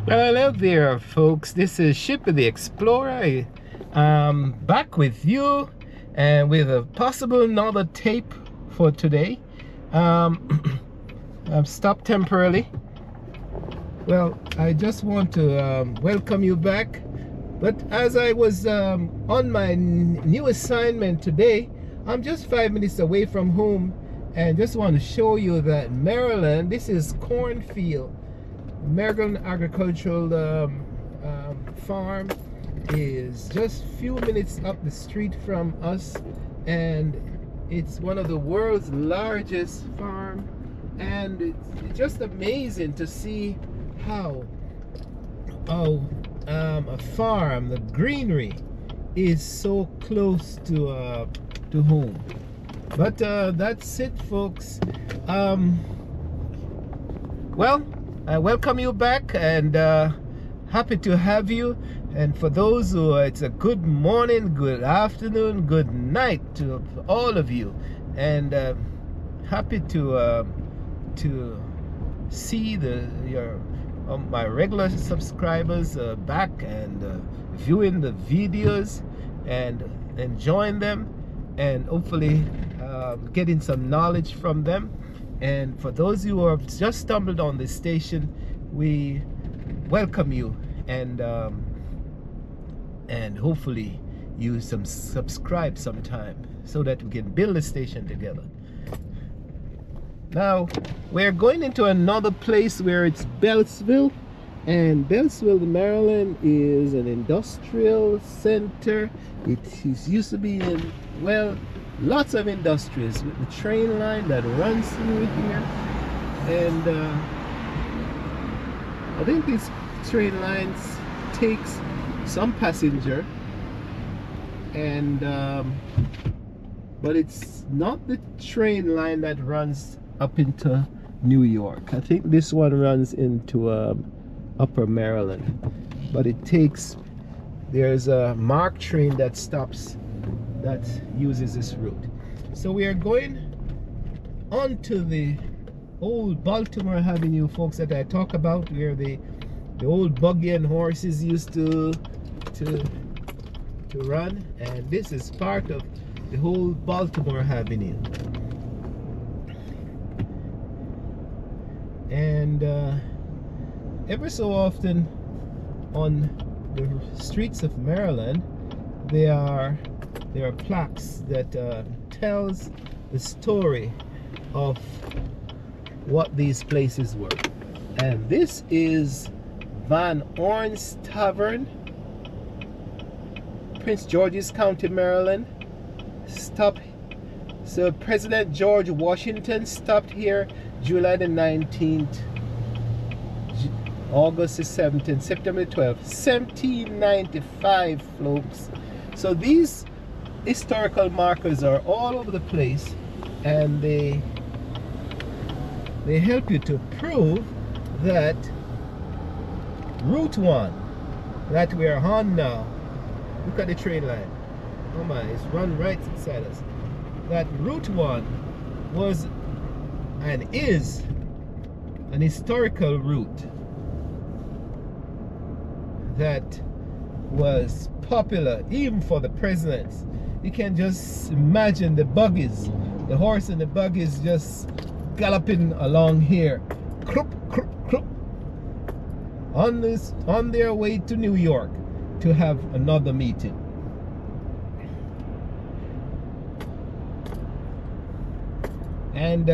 Well, hello there, folks. This is Shipper the Explorer. Back with you and with a possible another tape for today. I've stopped temporarily. Well, I just want to welcome you back. But as I was on my new assignment today, I'm just 5 minutes away from home and just want to show you that Maryland, this is cornfield. Maryland Agricultural Farm is just a few minutes up the street from us, and it's one of the world's largest farm, and it's just amazing to see how a farm, the greenery, is so close to home. But that's it, folks. Well, I welcome you back and happy to have you. And for those who it's a good morning, good afternoon, good night to all of you. And happy to see my regular subscribers back and viewing the videos and enjoying them, and hopefully getting some knowledge from them. And for those who have just stumbled on this station, we welcome you, and hopefully you subscribe sometime so that we can build a station together. Now we're going into another place where it's Beltsville, and Beltsville, Maryland is an industrial center. It used to be in, well, lots of industries with the train line that runs through here, and I think these train lines takes some passenger, and but it's not the train line that runs up into New York. I think this one runs into Upper Maryland, but it takes, there's a MARC train that stops that uses this route. So we are going onto the old Baltimore Avenue, folks, that I talk about, where the old buggy and horses used to run, and this is part of the whole Baltimore Avenue. And ever so often on the streets of Maryland, there are plaques that tells the story of what these places were. And this is Van Orn's Tavern, Prince George's County, Maryland. So President George Washington stopped here July the 19th, August the 17th, September the 12th, 1795, folks. So these historical markers are all over the place, and they help you to prove that Route 1 that we are on now, look at the train line, oh my, it's run right inside us, that Route 1 was and is an historical route that was popular even for the presidents. You can just imagine the buggies, the horse and the buggies just galloping along here, crup, crup, crup, on their way to New York to have another meeting. And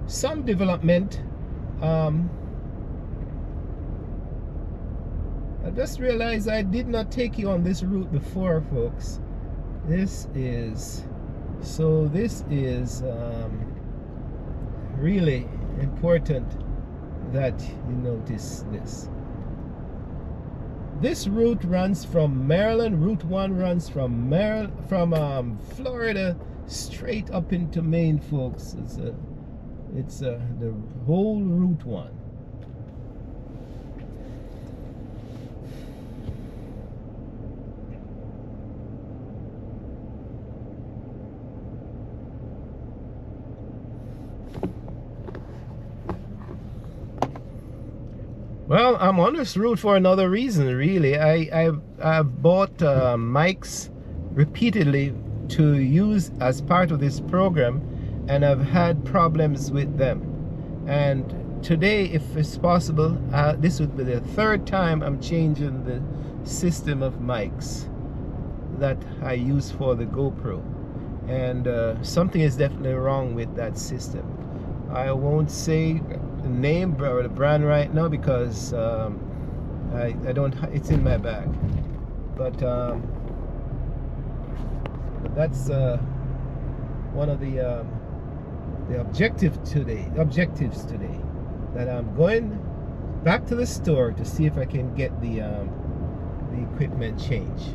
some development, I just realized I did not take you on this route before, folks. This is really important that you notice this. This route runs from Maryland. Route 1 runs from Florida straight up into Maine, folks. It's the whole Route 1. Well, I'm on this route for another reason, really. I've bought mics repeatedly to use as part of this program, and I've had problems with them. And today, if it's possible, this would be the third time I'm changing the system of mics that I use for the GoPro. And something is definitely wrong with that system. I won't say the name or the brand right now because I don't, it's in my bag. But that's one of the objectives today, that I'm going back to the store to see if I can get the equipment changed.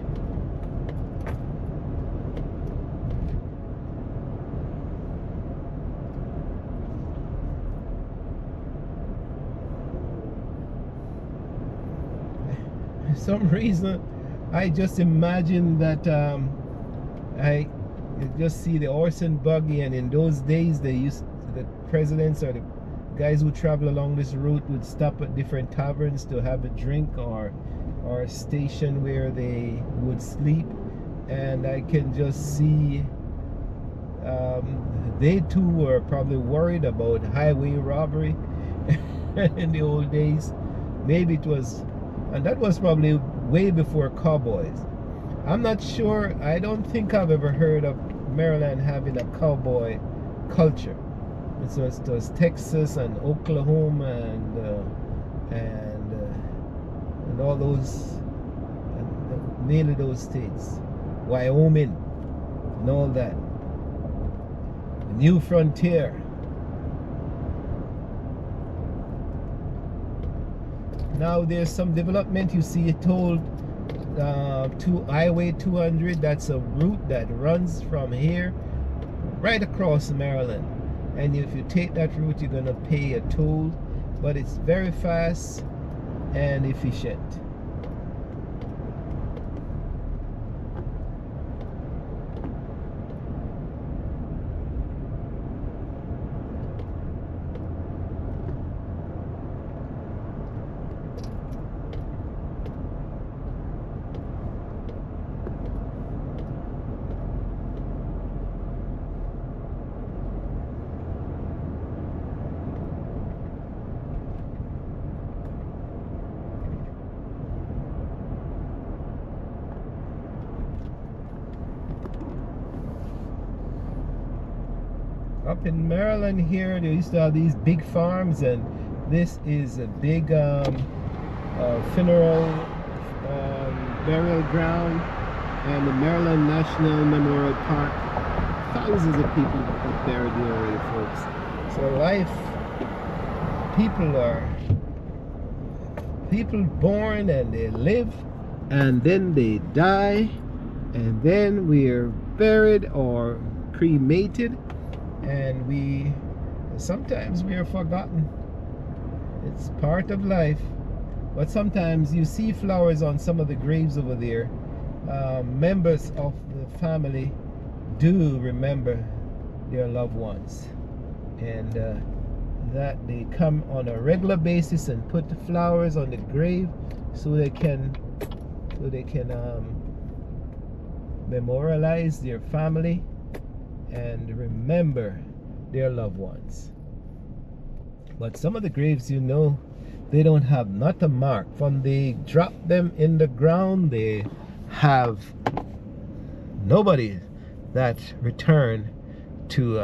For some reason I just imagine that I just see the horse and buggy, and in those days the presidents or the guys who travel along this route would stop at different taverns to have a drink or a station where they would sleep, and I can just see they too were probably worried about highway robbery in the old days. Maybe it was, and that was probably way before cowboys. I'm not sure. I don't think I've ever heard of Maryland having a cowboy culture. It was Texas and Oklahoma and all those, mainly those states, Wyoming and all that. The New Frontier. Now there's some development. You see it told to Highway 200. That's a route that runs from here right across Maryland, and if you take that route you're gonna pay a toll, but it's very fast and efficient. Up in Maryland here, they used to have these big farms, and this is a big funeral burial ground, and the Maryland National Memorial Park. Thousands of people up there already, folks. So life, people born and they live, and then they die, and then we're buried or cremated, and sometimes we are forgotten. It's part of life. But sometimes you see flowers on some of the graves over there. Members of the family do remember their loved ones, and that they come on a regular basis and put the flowers on the grave so they can memorialize their family and remember their loved ones. But some of the graves, you know, they don't have not a mark. From they drop them in the ground, they have nobody that return to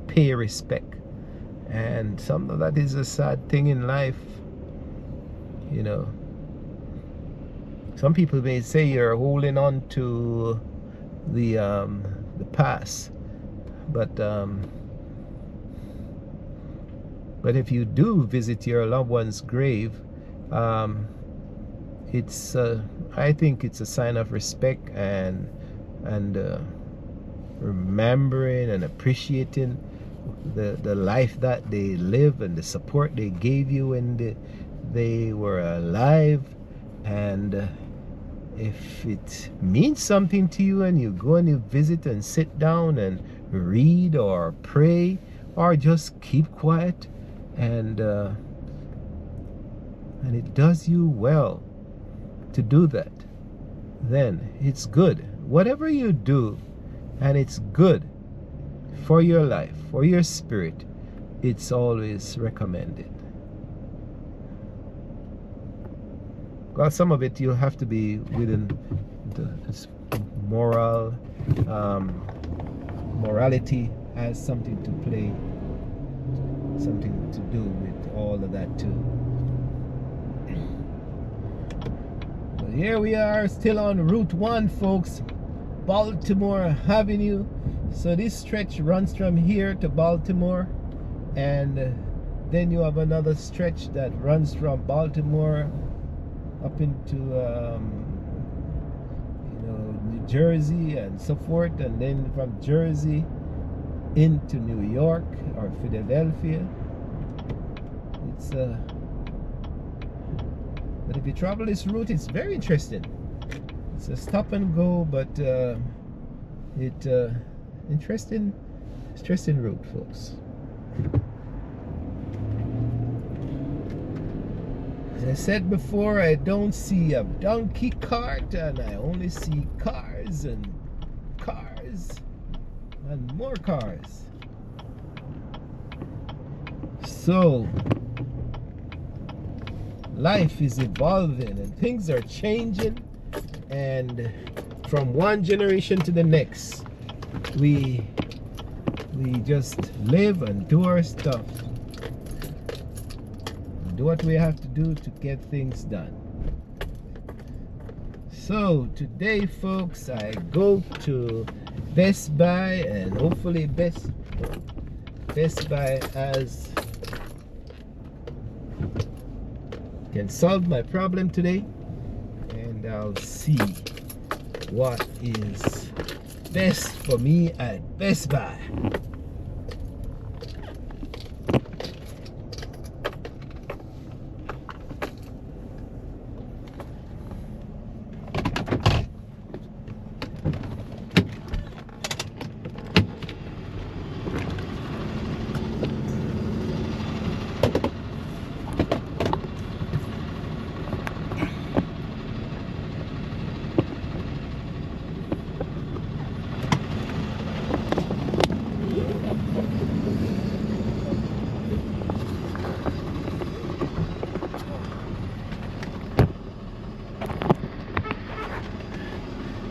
pay respect. And some of that is a sad thing in life, you know. Some people may say you're holding on to the past, but if you do visit your loved one's grave, it's I think it's a sign of respect and remembering and appreciating the life that they live and the support they gave you when they were alive. And if it means something to you and you go and you visit and sit down and read or pray or just keep quiet and and it does you well to do that, then it's good. Whatever you do and it's good for your life, for your spirit, it's always recommended. Well, some of it you'll have to be within the moral, morality has something to play, something to do with all of that too. So here we are, still on Route 1, folks, Baltimore Avenue. So this stretch runs from here to Baltimore, and then you have another stretch that runs from Baltimore up into New Jersey and so forth, and then from Jersey into New York or Philadelphia. It's but if you travel this route, it's very interesting. It's a stop and go, but interesting route, folks. As I said before, I don't see a donkey cart, and I only see cars and more cars. So life is evolving and things are changing, and from one generation to the next, we just live and do our stuff, do what we have to do to get things done. So today, folks, I go to Best Buy, and hopefully Best Buy can solve my problem today, and I'll see what is best for me at Best Buy.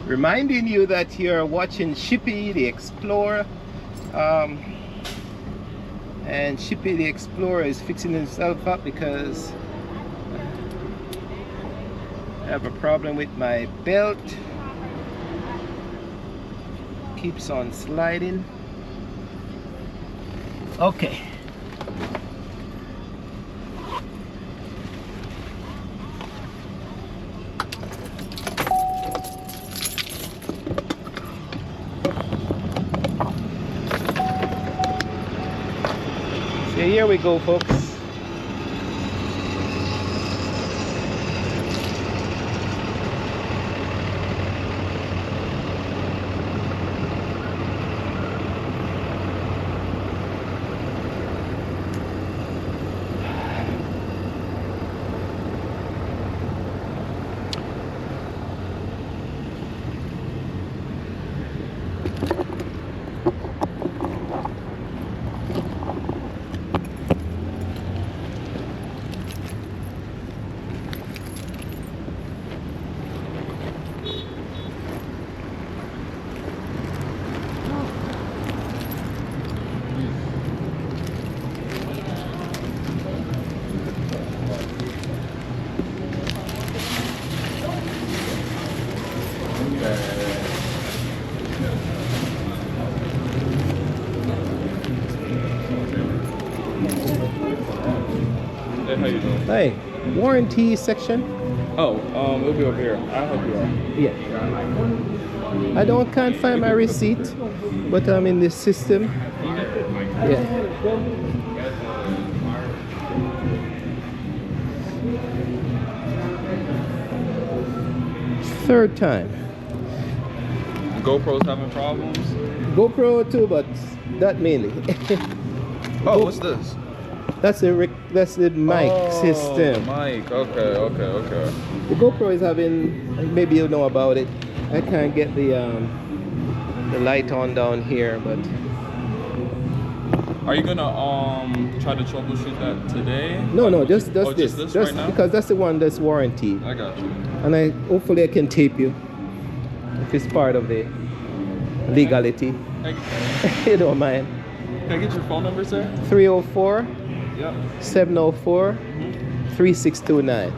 Reminding you that you're watching Shippy the Explorer, and Shippy the Explorer is fixing himself up because I have a problem with my belt. Keeps on sliding. Okay. So here we go, folks. Hey, how you doing? Hey, warranty section. Oh, it'll be over here. I'll help you out. Yeah. Can't find my receipt, but I'm in this system. Yeah. Third time. GoPro's having problems? GoPro too, but that mainly. Oh, what's this? That's the mic system. Mic. Okay. The GoPro is having, maybe you know about it. I can't get the light on down here, but Are you gonna try to troubleshoot that today? no, just just this. this Just right now? because that's the one that's warranted. I got you. And hopefully I can tape you if it's part of the legality. Hey, You don't mind. can I get your phone number, sir? 304 Yep. 704 3629.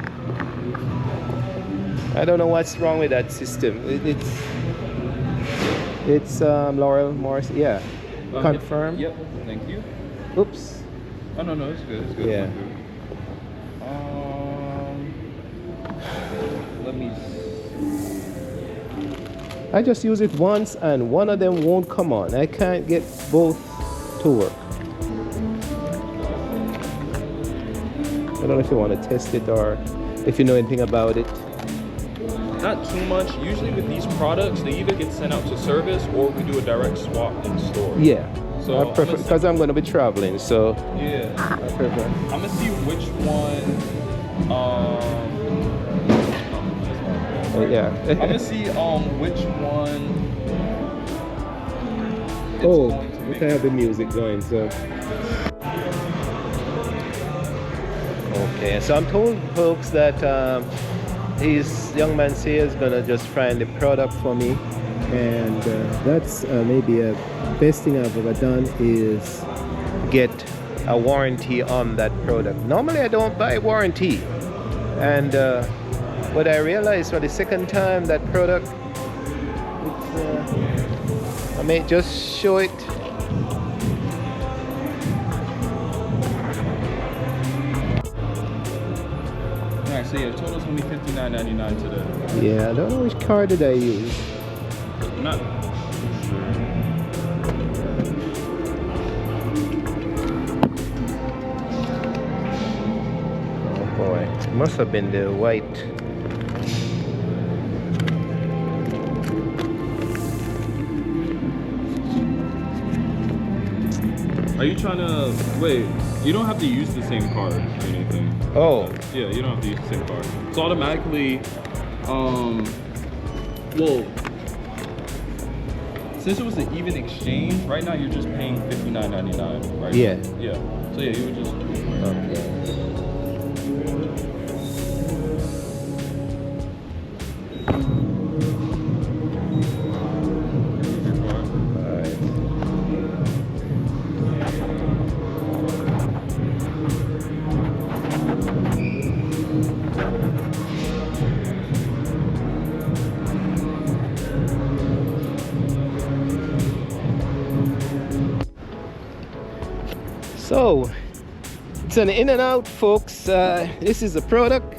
I don't know what's wrong with that system. It's Laurel Morris. Yeah. Confirm. Yep. Thank you. Oops. Oh no, it's good. It's good. Yeah. Let me. I just use it once and one of them won't come on. I can't get both to work. I don't know if you want to test it or if you know anything about it. Not too much. Usually with these products, they either get sent out to service or we do a direct swap in store. Yeah. So I prefer, because I'm going to be traveling, so Yeah. I prefer. I'm gonna see which one. Yeah. I'm gonna see which one. It's Oh, going to we make. can have the music going, so. Okay, so I'm told, folks, that this young man here is gonna just find the product for me, and that's maybe a best thing I've ever done is get a warranty on that product. Normally I don't buy warranty, and what I realized for the second time that product, I may just show it. Alright, so yeah, the total's gonna be $59.99 today. Yeah, I don't know which card did I use. I'm not sure. Oh boy, it must have been the white. Are you trying to wait? You don't have to use the same card or anything. Oh, Yeah, you don't have to use the same card. It's automatically, well, since it was an even exchange, right now you're just paying $59.99, right? Yeah. Yeah. So yeah, you would just. okay. Alright. So it's an in and out, folks. This is the product,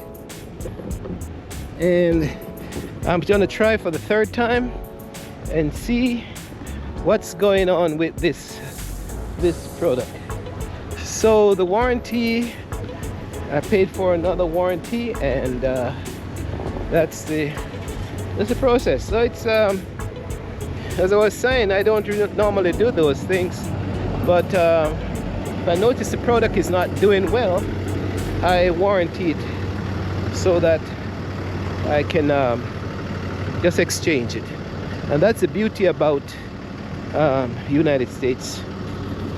and I'm gonna try for the third time and see what's going on with this product. So the warranty, I paid for another warranty, and that's the process. So it's as I was saying, I don't normally do those things, but if I notice the product is not doing well, I warranty it so that I can just exchange it. And that's the beauty about United States.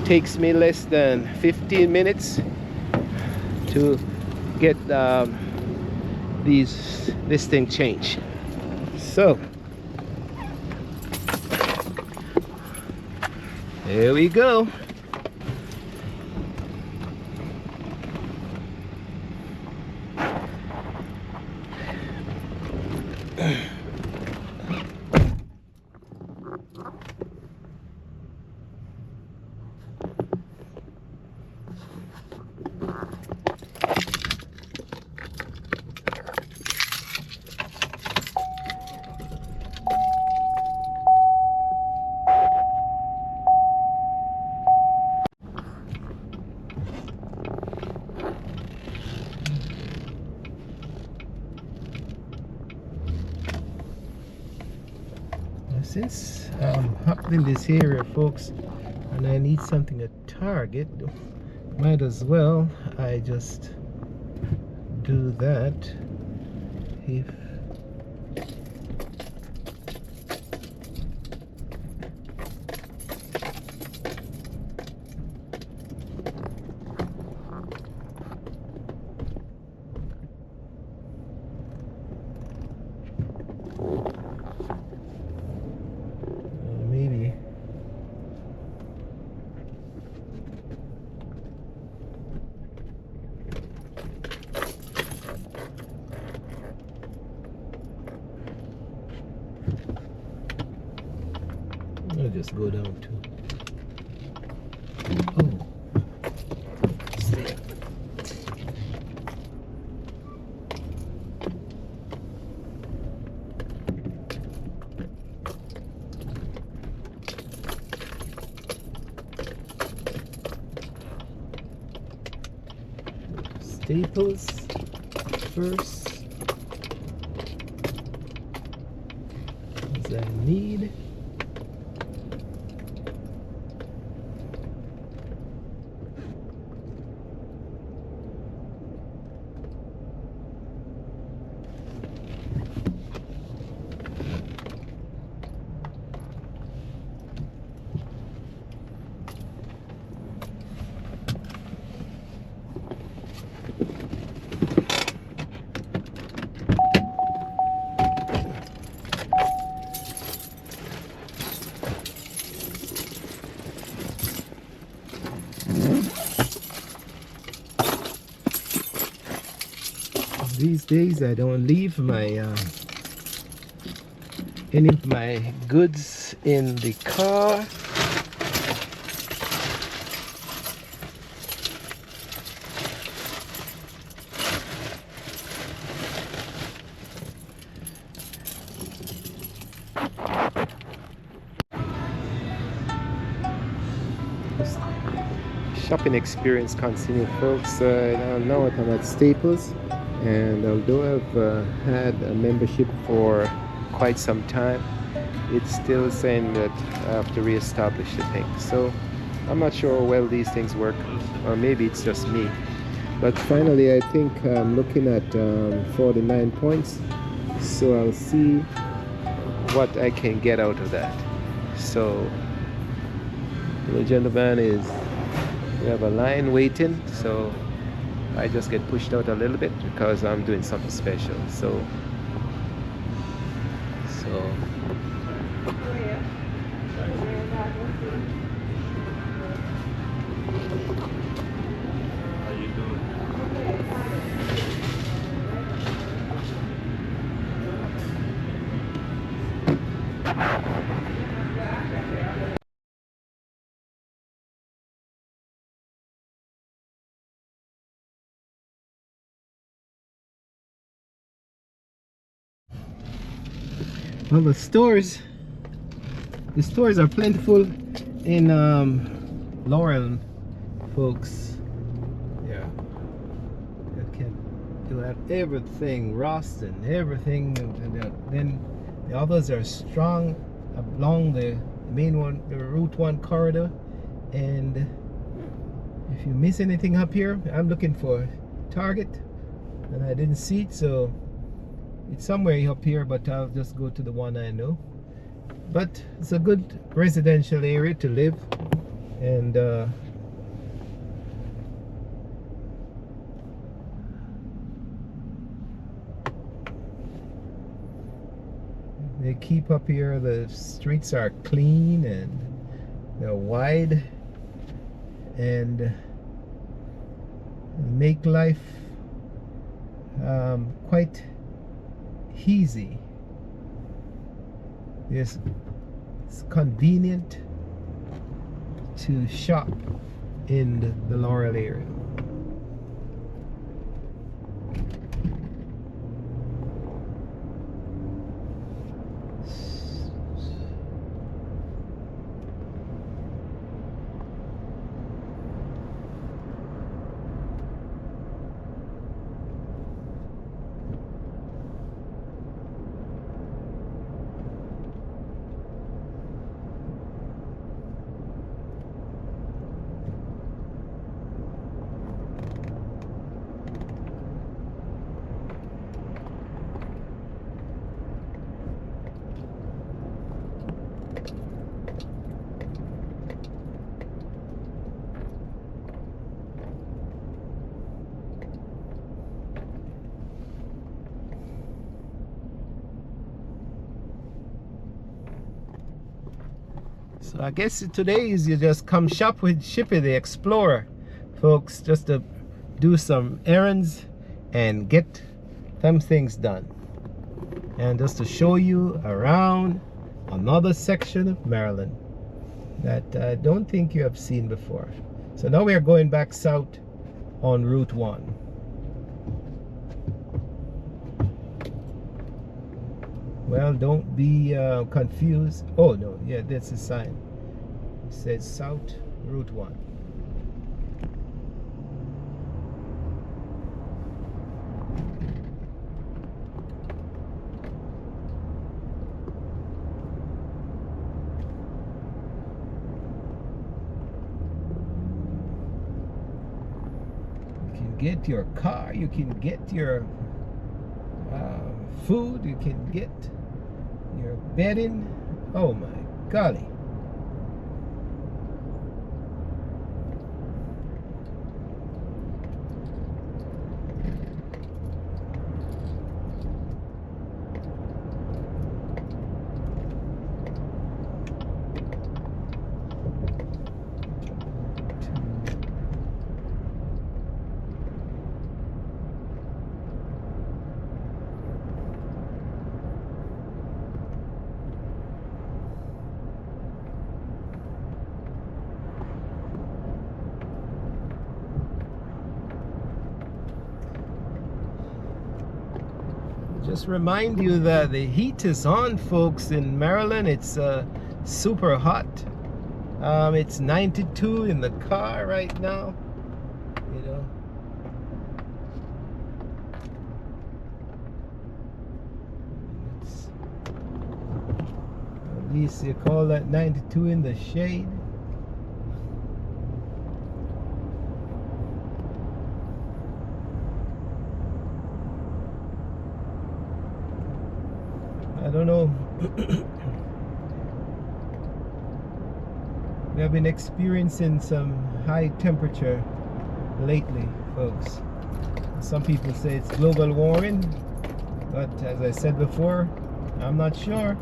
Takes me less than 15 minutes to get this thing changed. So here we go. Since I'm up in this area, folks, and I need something to target, might as well I just do that. If maybe I'll just go down to stay. Staples first, as I need. These days I don't leave my any of my goods in the car. Shopping experience continue, folks. Now I'm at Staples, and although I've had a membership for quite some time, it's still saying that I have to re-establish the thing. So I'm not sure how well these things work, or maybe it's just me. But finally, I think I'm looking at 49 points, so I'll see what I can get out of that. So the gentleman is, we have a line waiting, so I just get pushed out a little bit because I'm doing something special. So well, the stores are plentiful in Laurel, folks. Yeah, that can do have everything, Roston, everything. Then the others are strong along the main one, the Route 1 corridor. And if you miss anything up here, I'm looking for Target and I didn't see it, so it's somewhere up here, but I'll just go to the one I know. But it's a good residential area to live, and they keep up here. The streets are clean and they're wide and make life quite easy. Yes, it's convenient to shop in the Laurel area. So I guess today is you just come shop with Shippy the Explorer, folks, just to do some errands and get some things done. And just to show you around another section of Maryland that I don't think you have seen before. So now we are going back south on Route 1. Well, don't be confused. Oh no, yeah, that's a sign. It says South Route 1. You can get your car, you can get your food, you can get your bedding. Oh my golly. Just remind you that the heat is on, folks. In Maryland, it's super hot. It's 92 in the car right now, you know. At least you call that 92 in the shade. I don't know. We have been experiencing some high temperature lately, folks. Some people say it's global warming, but as I said before, I'm not sure.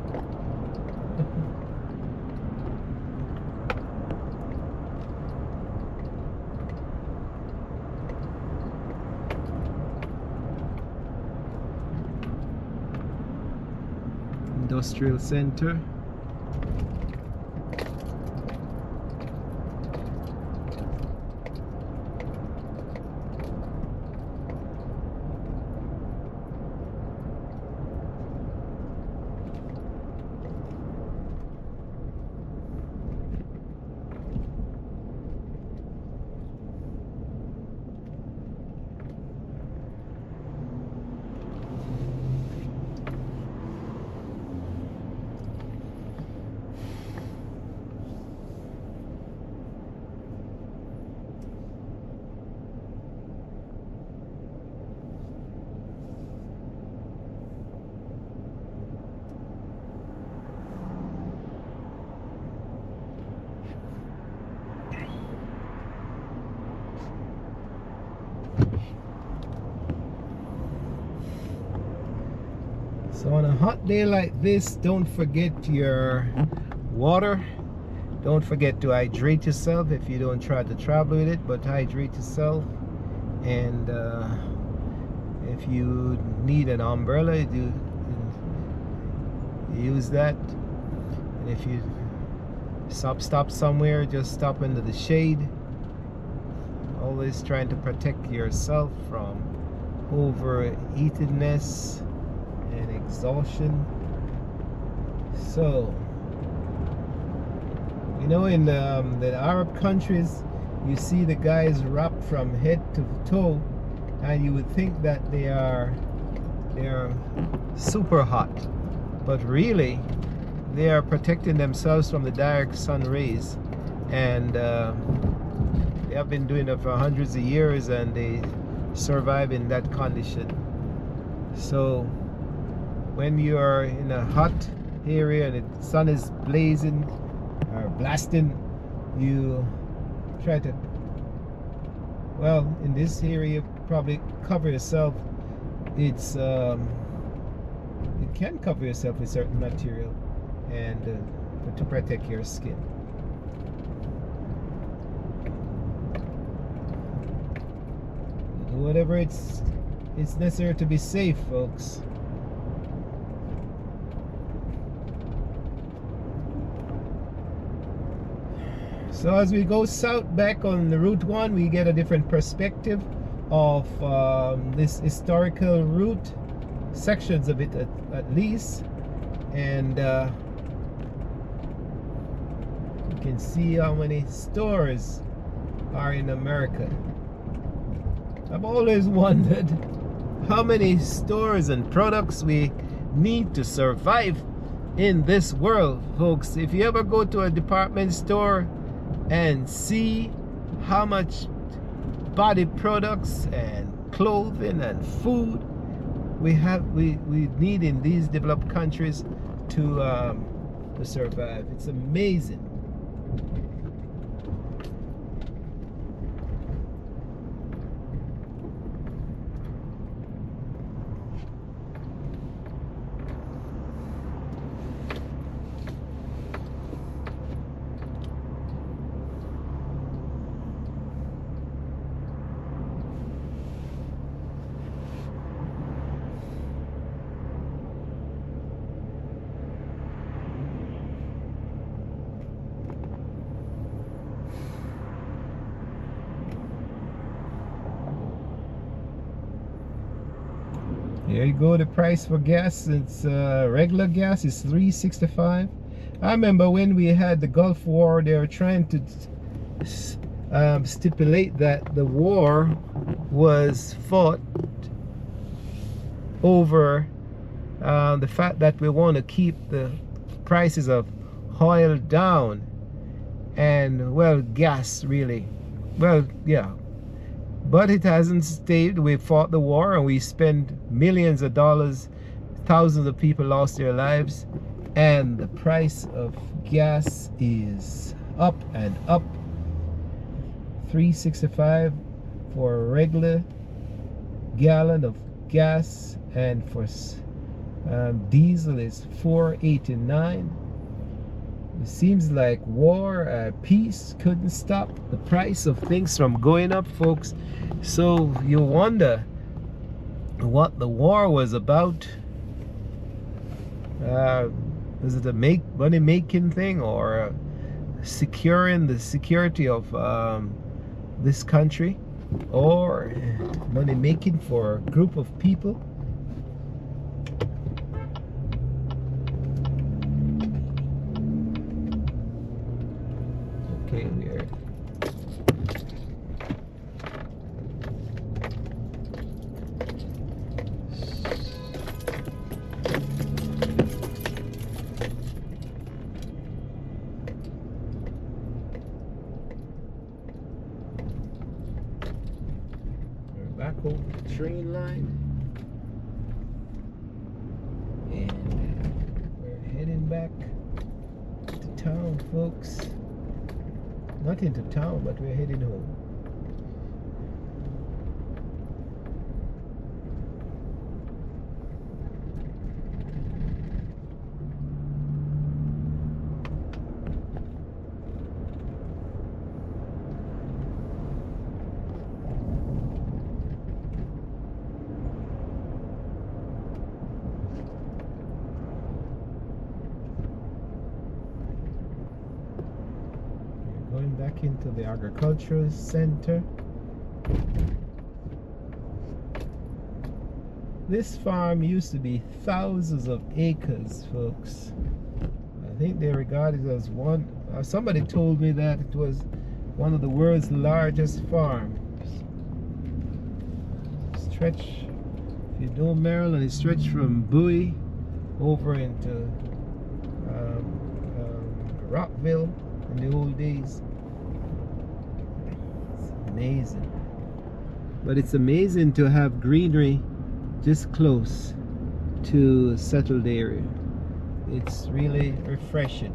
Industrial Center. So on a hot day like this, don't forget your water. Don't forget to hydrate yourself if you don't try to travel with it, but hydrate yourself. And if you need an umbrella, use that. And if you stop somewhere, just stop under the shade. Always trying to protect yourself from overheatedness and exhaustion. So, you know, in the Arab countries, you see the guys wrapped from head to toe, and you would think that they are super hot, but really they are protecting themselves from the direct sun rays, and they have been doing it for hundreds of years, and they survive in that condition. So when you are in a hot area and the sun is blazing or blasting, you try to, well, in this area, probably cover yourself. It's you can cover yourself with certain material and to protect your skin. Do whatever it's necessary to be safe, folks. So as we go south back on the Route 1, we get a different perspective of this historical route, sections of it at least, and you can see how many stores are in America. I've always wondered how many stores and products we need to survive in this world, folks. If you ever go to a department store and see how much body products and clothing and food we need in these developed countries to survive, it's amazing. There you go, the price for gas. It's regular gas is $3.65. I remember when we had the Gulf War, they were trying to stipulate that the war was fought over the fact that we want to keep the prices of oil down and, well, gas really. Well, yeah. But it hasn't stayed. We fought the war and we spent millions of dollars. Thousands of people lost their lives. And the price of gas is up and up. $3.65 for a regular gallon of gas. And for diesel is $4.89. It seems like war, peace couldn't stop the price of things from going up, folks. So you wonder what the war was about. Was it a money-making thing, or securing the security of this country, or money-making for a group of people? Okay, we're back over the train line, and we're heading back to town, folks. Not into town, but we're heading home. Going back into the agricultural center. This farm used to be thousands of acres, folks. I think they regard it as one. Somebody told me that it was one of the world's largest farms. Stretch, if you know Maryland, it stretched from Bowie over into Rockville in the old days. It's amazing. But it's amazing to have greenery just close to a settled area. It's really refreshing.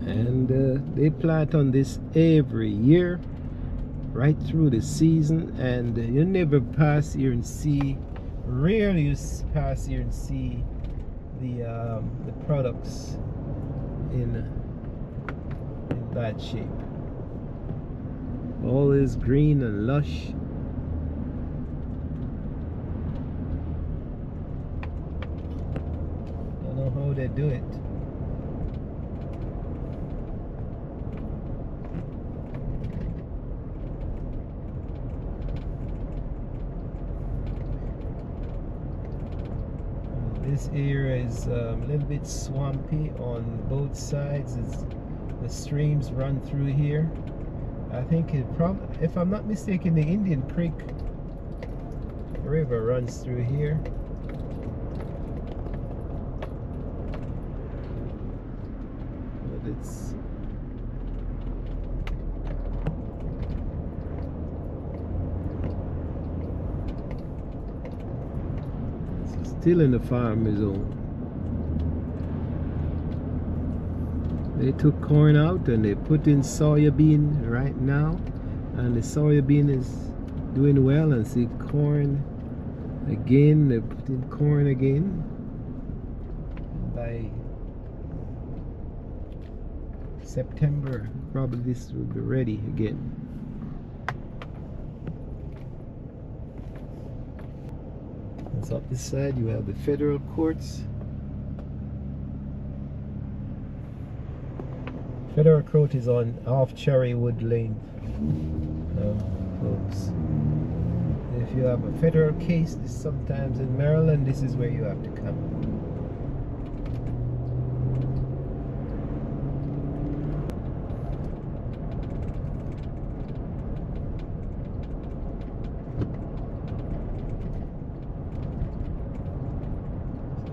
And they plant on this every year, right through the season, and you never pass here and see, rarely you pass here and see the products in bad shape. Always green and lush. Don't know how they do it. This area is a little bit swampy on both sides. The streams run through here. I think it probably, if I'm not mistaken, the Indian Creek River runs through here. But it's still in the farm zone. They took corn out and they put in soybean right now, and the soybean is doing well. And see corn again, they put in corn again. By September probably this will be ready again. So up this side you have the federal courts. Federal court is on off Cherrywood Lane, folks. If you have a federal case, sometimes in Maryland, this is where you have to come.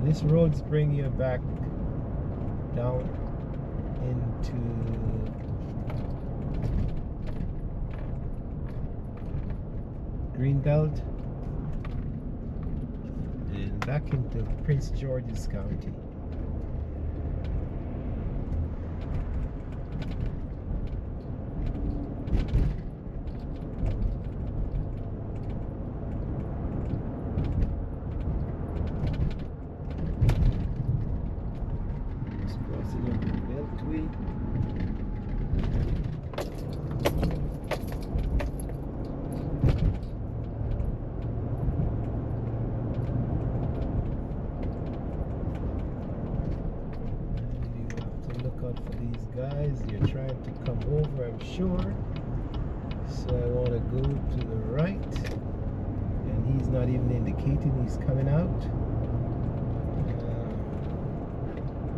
This road's bringing you back down into Greenbelt and back into Prince George's County. Guys, you're trying to come over, I'm sure. So I want to go to the right, and he's not even indicating he's coming out.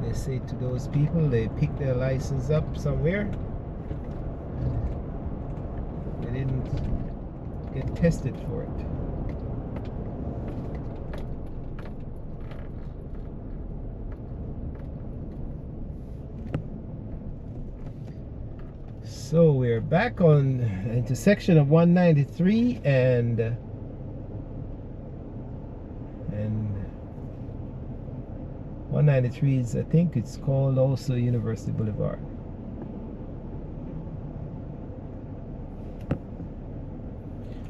They say to those people, they pick their license up somewhere. They didn't get tested for it. So we're back on intersection of 193 and 193 is, I think it's called also University Boulevard.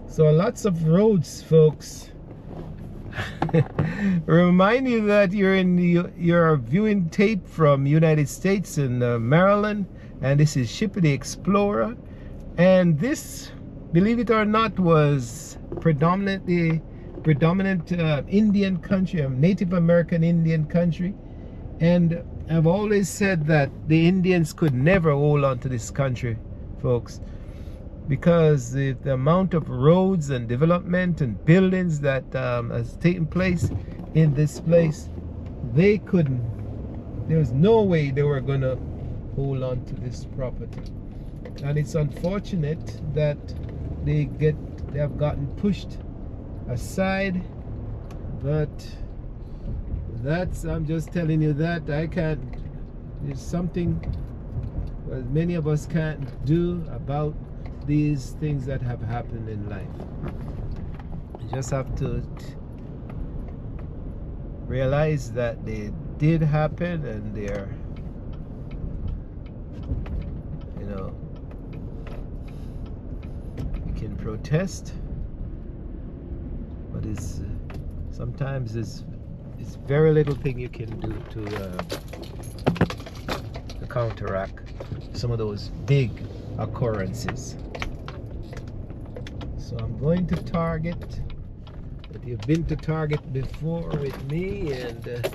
So lots of roads, folks. Remind you that you're viewing tape from United States and Maryland. And this is Shippy the Explorer, and this, believe it or not, was predominant Indian country, Native American Indian country. And I've always said that the Indians could never hold on to this country, folks, because the amount of roads and development and buildings that has taken place in this place, they couldn't, there was no way they were gonna hold on to this property. And it's unfortunate that they have gotten pushed aside, but that's, I'm just telling you that I can't, there's something many of us can't do about these things that have happened in life. You just have to realize that they did happen, and they're you know, you can protest, but it's sometimes it's very little thing you can do to counteract some of those big occurrences. So I'm going to Target, but you've been to Target before with me, and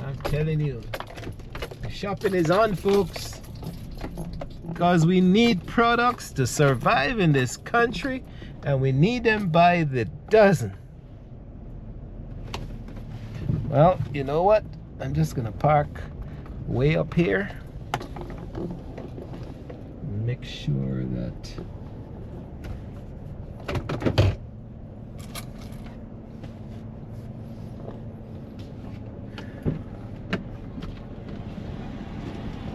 I'm telling you, the shopping is on, folks, because we need products to survive in this country, and we need them by the dozen. Well, you know what? I'm just gonna park way up here. Make sure that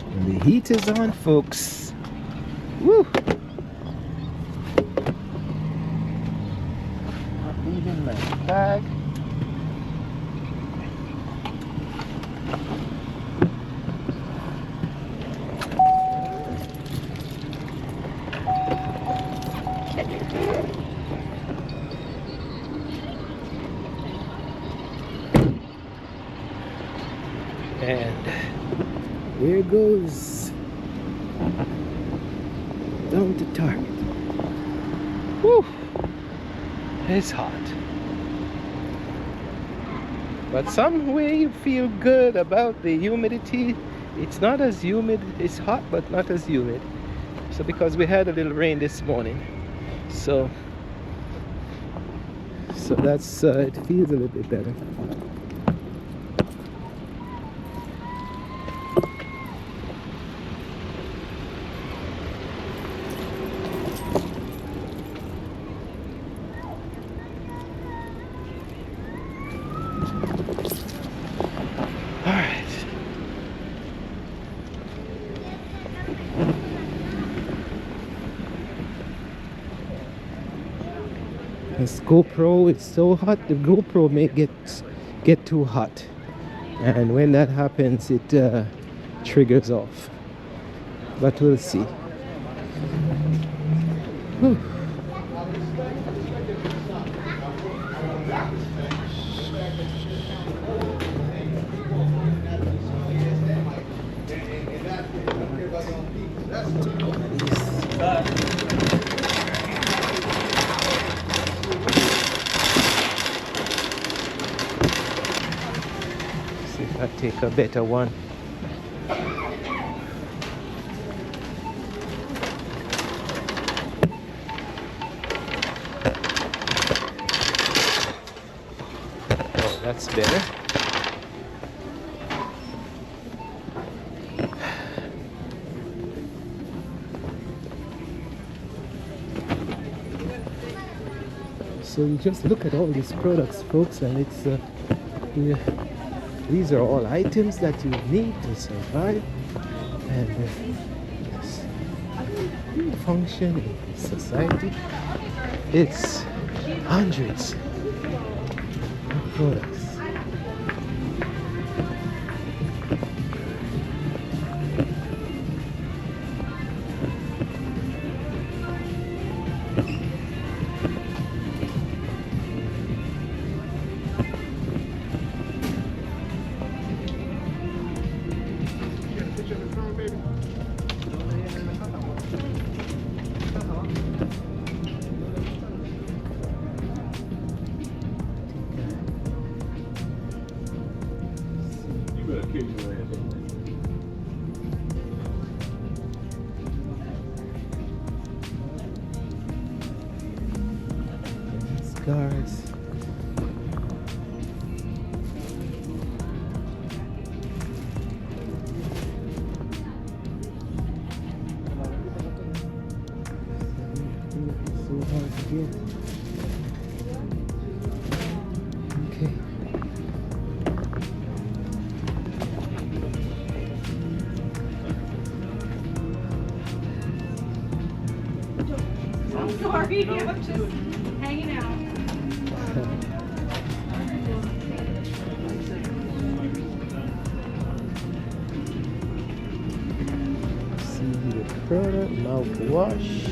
and the heat is on, folks. Woo! Not leaving my bag. And there goes down to Target. Woo! It's hot. But some way you feel good about the humidity. It's not as humid, it's hot but not as humid. So because we had a little rain this morning. So that's it feels a little bit better. This GoPro is so hot, the GoPro may get too hot, and when that happens it triggers off, but we'll see. Whew. See if I take a better one. Oh, that's better. So you just look at all these products, folks, and it's these are all items that you need to survive and function in society. It's hundreds of products. Scars. So hard to get. Okay. I'm sorry, I'm just hanging out. See the product, mouthwash.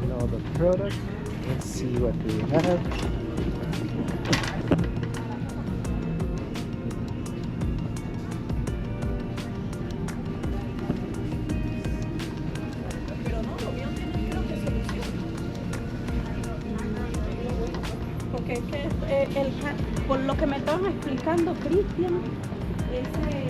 Now the product. Let's see what we have. Porque es que por lo que me estaban explicando Cristian, ese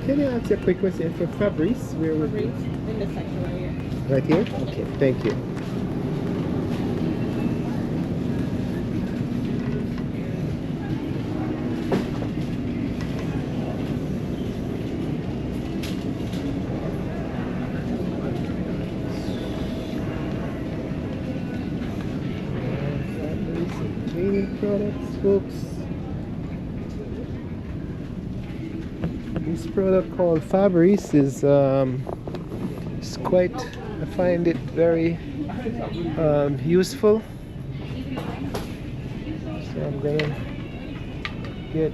Can I ask you a quick question for Fabrice? Where would be? in the section right here. Right here? Okay, thank you. Cleaning products, folks. This product called Fabrice is it's quite, I find it very useful. So I'm gonna get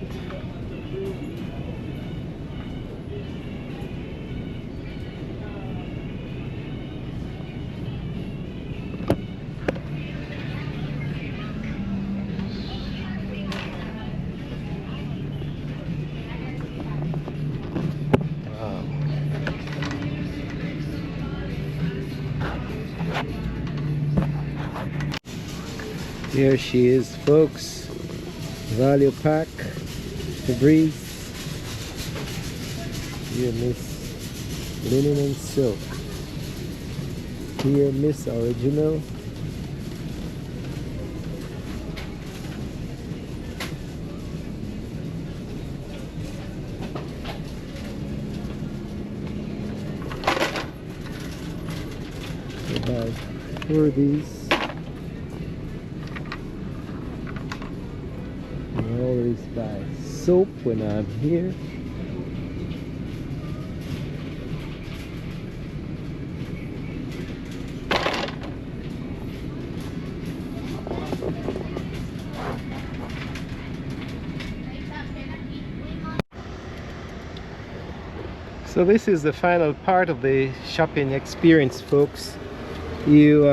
here she is, folks. Value pack, Febreze. Here, Miss Linen and Silk. Here, Miss Original. We have 4 of these. I always buy soap when I'm here. So this is the final part of the shopping experience, folks. You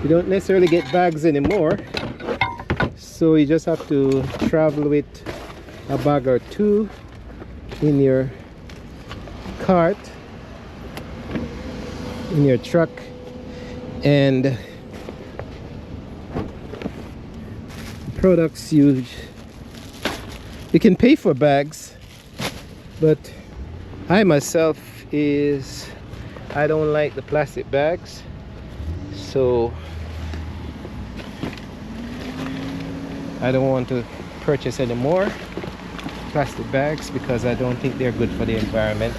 don't necessarily get bags anymore. So you just have to travel with a bag or 2 in your cart, in your truck, and products you can pay for bags, but I myself I don't like the plastic bags, so I don't want to purchase any more plastic bags because I don't think they're good for the environment.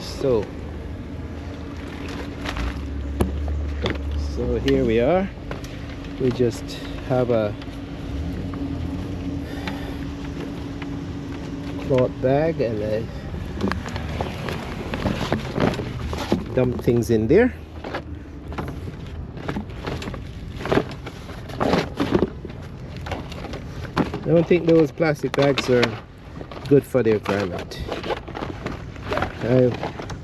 So here we are. We just have a cloth bag and I dump things in there. I don't think those plastic bags are good for the environment. I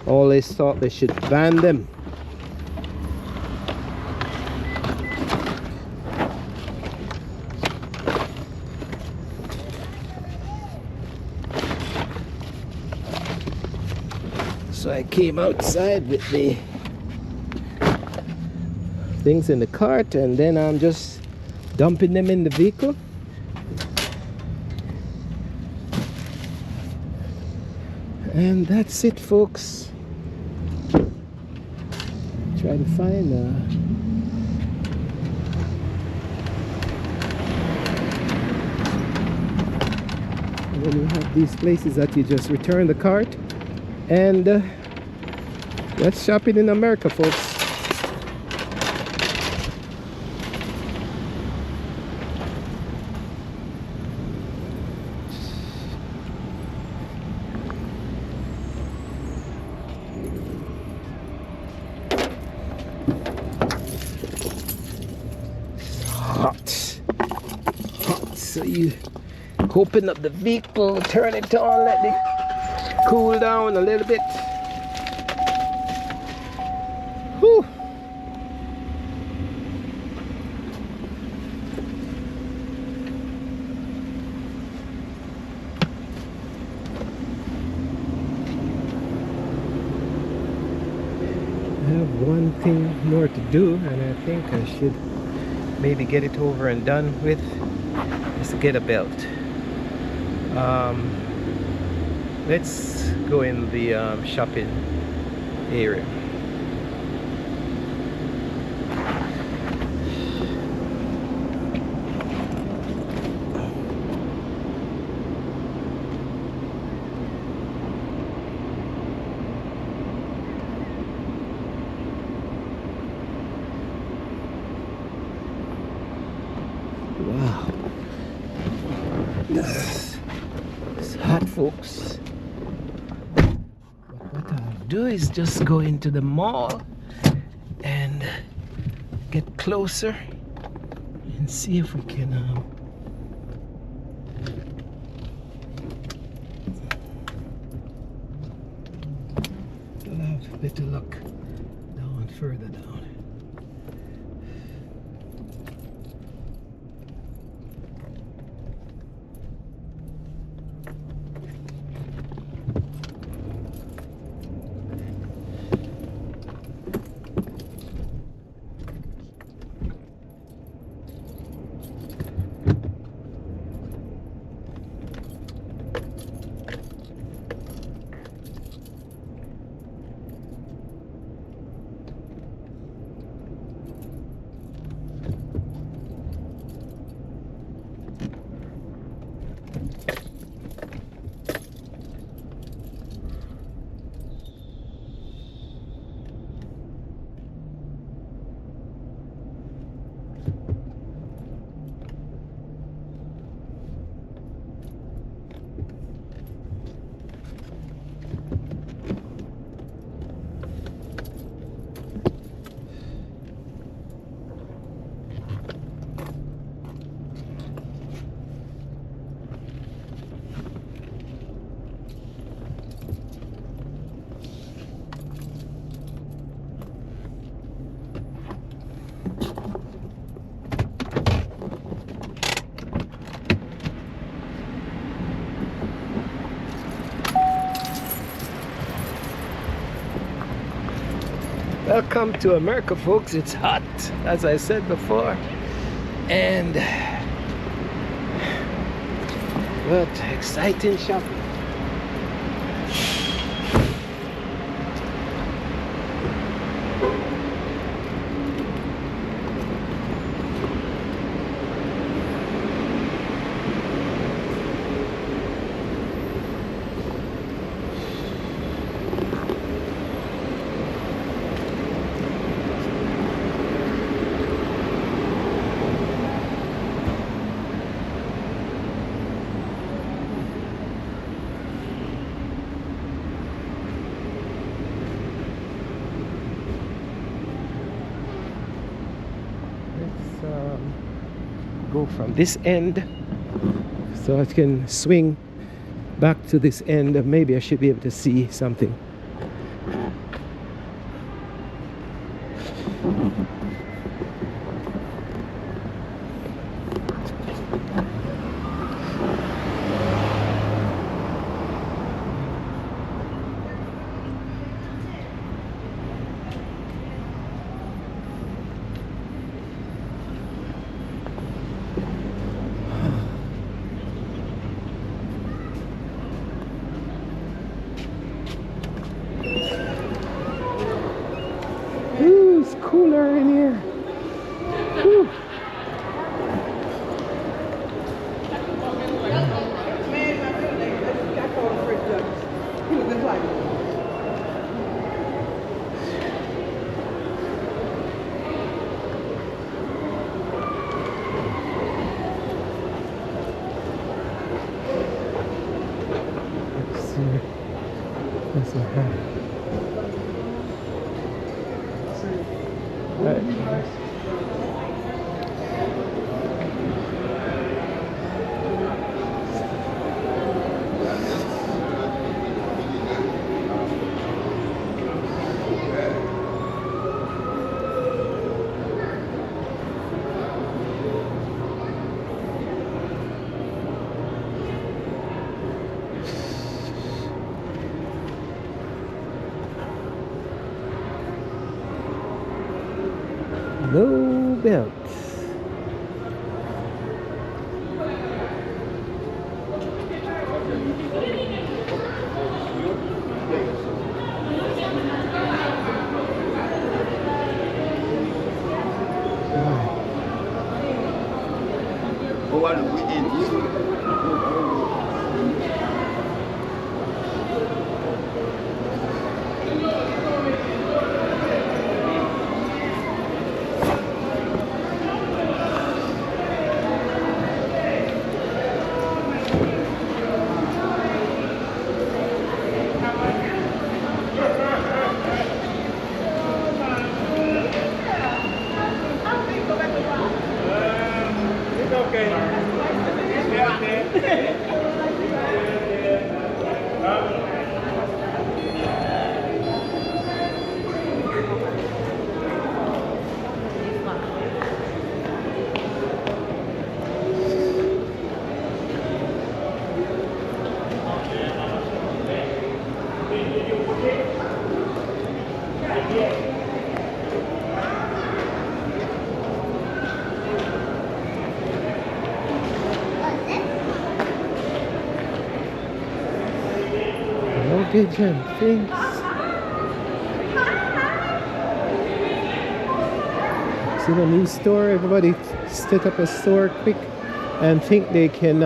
always thought they should ban them. So I came outside with the things in the cart, and then I'm just dumping them in the vehicle. And that's it, folks. Try to find and then you have these places that you just return the cart, and that's shopping in America, folks. Hot, so you open up the vehicle, turn it on, let it cool down a little bit. Whew. I have one thing more to do, and I think I should maybe get it over and done with, is to get a belt. Let's go in the shopping area. Wow, it's hot, folks. But what I'll do is just go into the mall and get closer and see if we can we'll have a better look down, further down. Welcome to America, folks. It's hot, as I said before, and what exciting shopping. Go from this end so I can swing back to this end, and maybe I should be able to see something. That's a hat. Right. No belts. Luggage and things. See the new store? Everybody set up a store quick and think they can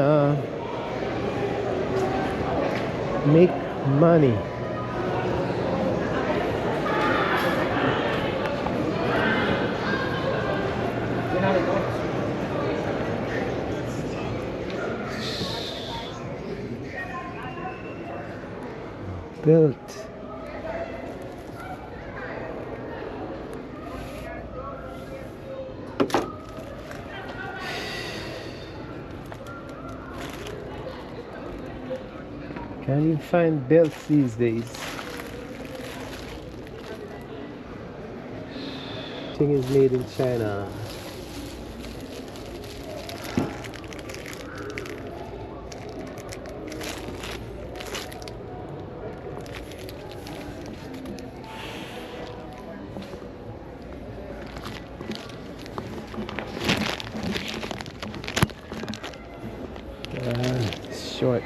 make money. Built. Can't even find belts these days. Thing is made in China. Short.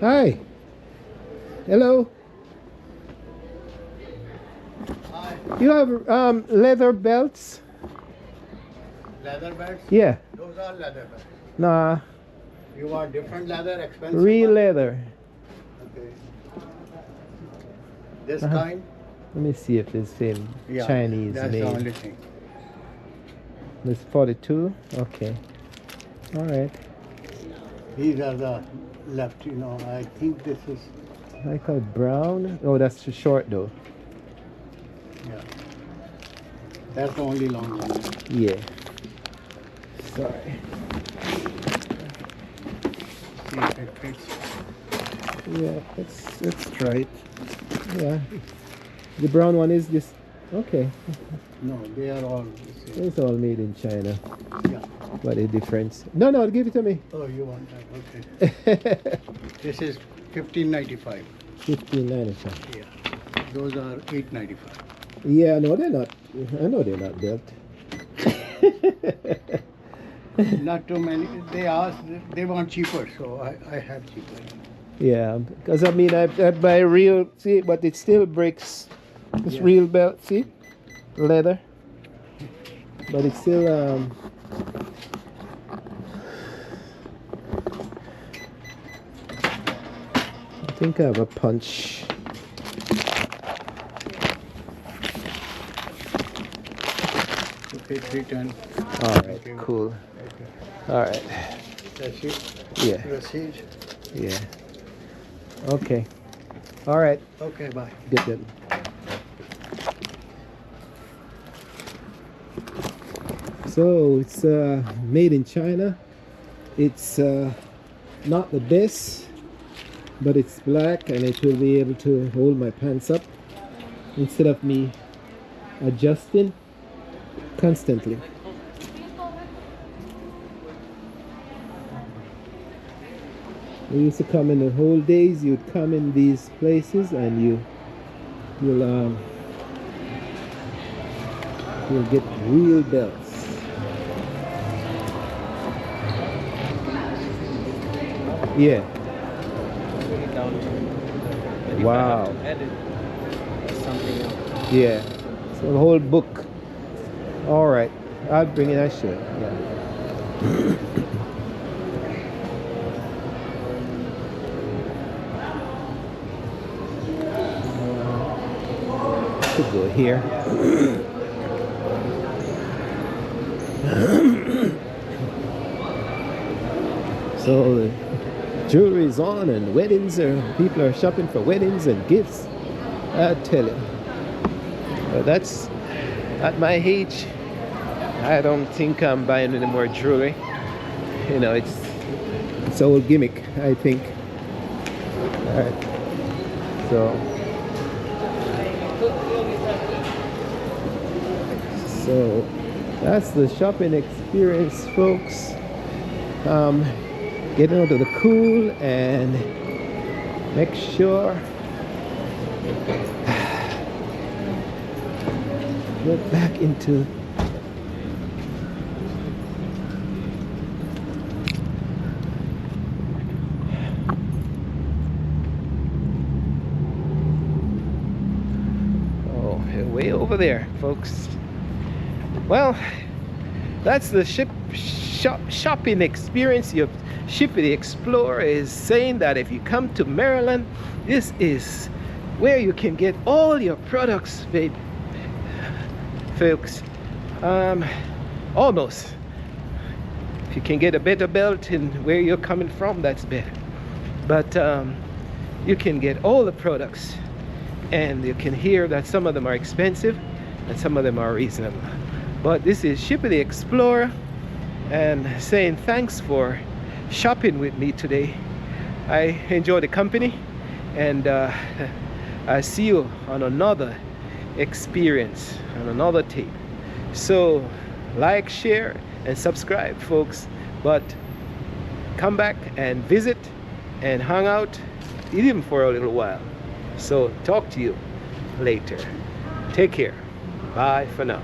Hi. Hello. Hi. You have leather belts? Leather belts? Yeah. Those are leather belts. Nah. You want different leather, expensive Real one? leather. Okay. This Uh-huh. kind? Let me see if it's same Yeah, Chinese that's made. the only thing. This 42? Okay. Alright. These are the left, I think this is, I call it brown. Oh, that's too short though. yeah. That's the only long one. Yeah. Sorry. See if it fits. Yeah, let's try it. Yeah. The brown one is this Okay, No, they are all the same. it's all made in China. Yeah. What a difference. No, no, give it to me. Oh, you want that? Okay. This is 1595. 1595. Yeah. Those are 895. Yeah, no, they're not. I know they're not built. Not too many. They asked, they want cheaper, so I have cheaper. Yeah, because I mean, I buy real, see, but it still breaks. It's Yeah. real belt, see? Leather. But it's still, I think I have a punch. Okay, 310. Alright, Okay. cool. Okay. Alright, That's it. yeah, Proceed. yeah. Okay. Alright, Okay, bye. good, good. So it's made in China. It's not the best, but it's black and it will be able to hold my pants up instead of me adjusting constantly. We used to come in the whole days. You'd come in these places and you'll get real belts. Yeah. Wow. Yeah. So the whole book. All right. I'll bring it. I should. Yeah. Could go here. So the jewelry is on and weddings are, people are shopping for weddings and gifts. I tell you. But that's at my age. I don't think I'm buying any more jewelry. You know, it's all gimmick, I think. All right. So that's the shopping experience, folks. Getting out of the cool and make sure get back into way over there, folks. Well, that's the shopping experience. Your Shippy the Explorer is saying that if you come to Maryland, this is where you can get all your products, babe, folks. Almost. If you can get a better belt in where you're coming from, that's better. But you can get all the products, and you can hear that some of them are expensive and some of them are reasonable. But this is Shippy the Explorer and saying thanks for shopping with me today. I enjoy the company, and I see you on another experience, on another tape. So like, share and subscribe, folks, but come back and visit and hang out even for a little while. So talk to you later. Take care. Bye for now.